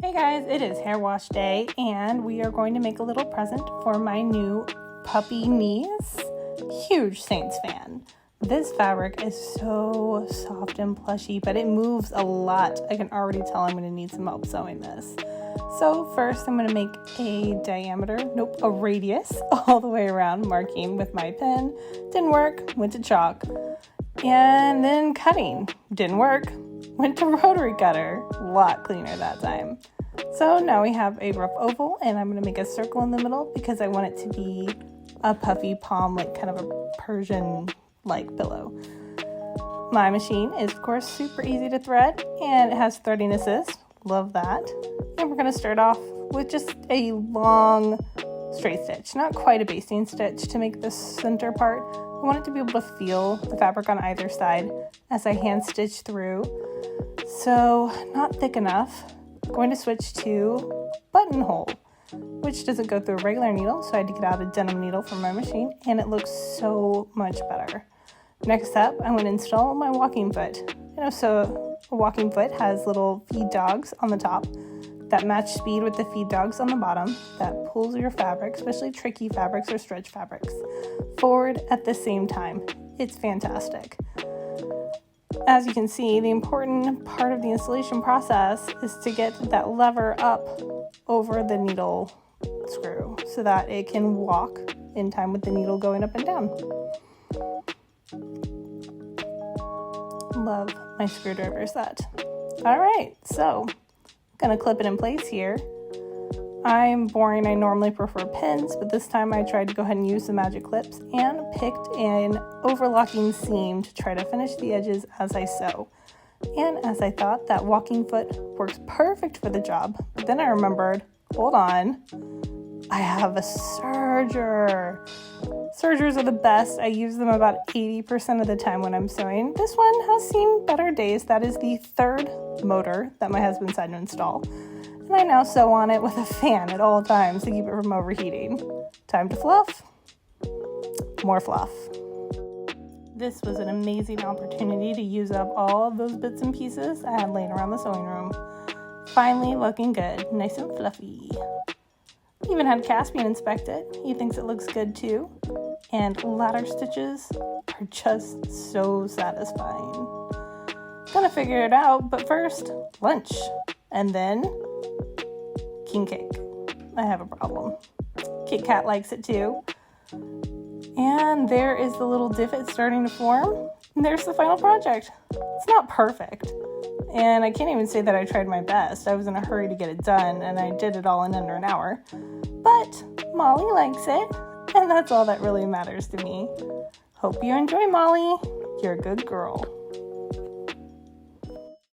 Hey guys, it is hair wash day and we are going to make a little present for my new puppy niece. Huge Saints fan. This fabric is so soft and plushy, but it moves a lot. I can already tell I'm going to need some help sewing this. So first I'm going to make a radius all the way around, marking with my pen. Didn't work, went to chalk. And then cutting, didn't work, went to rotary cutter. A lot cleaner that time. So now we have a rough oval and I'm going to make a circle in the middle because I want it to be a puffy palm, like kind of a Persian like pillow. My machine is of course super easy to thread and it has threading assist. Love that. And we're going to start off with just a long straight stitch, not quite a basting stitch to make the center part. I want it to be able to feel the fabric on either side as I hand stitch through. So not thick enough. I'm going to switch to buttonhole, which doesn't go through a regular needle, so I had to get out a denim needle from my machine, and it looks so much better. Next up, I'm going to install my walking foot. So a walking foot has little feed dogs on the top that match speed with the feed dogs on the bottom that pulls your fabric, especially tricky fabrics or stretch fabrics, forward at the same time. It's fantastic. As you can see, the important part of the installation process is to get that lever up over the needle screw so that it can walk in time with the needle going up and down. Love my screwdriver set. All right, so I'm gonna clip it in place here. I'm boring, I normally prefer pins, but this time I tried to go ahead and use the magic clips and picked an overlocking seam to try to finish the edges as I sew. And as I thought, that walking foot works perfect for the job, but then I remembered, hold on, I have a serger. Sergers are the best. I use them about 80% of the time when I'm sewing. This one has seen better days. That is the third motor that my husband decided to install. And I now sew on it with a fan at all times to keep it from overheating. Time to fluff. More fluff. This was an amazing opportunity to use up all of those bits and pieces I had laying around the sewing room. Finally looking good, nice and fluffy. Even had Caspian inspect it. He thinks it looks good too. And ladder stitches are just so satisfying. Gonna figure it out, but first, lunch. And then king cake. I have a problem. Kit Kat likes it too. And there is the little divot starting to form. And there's the final project. It's not perfect. And I can't even say that I tried my best. I was in a hurry to get it done and I did it all in under an hour. But Molly likes it. And that's all that really matters to me. Hope you enjoy, Molly. You're a good girl.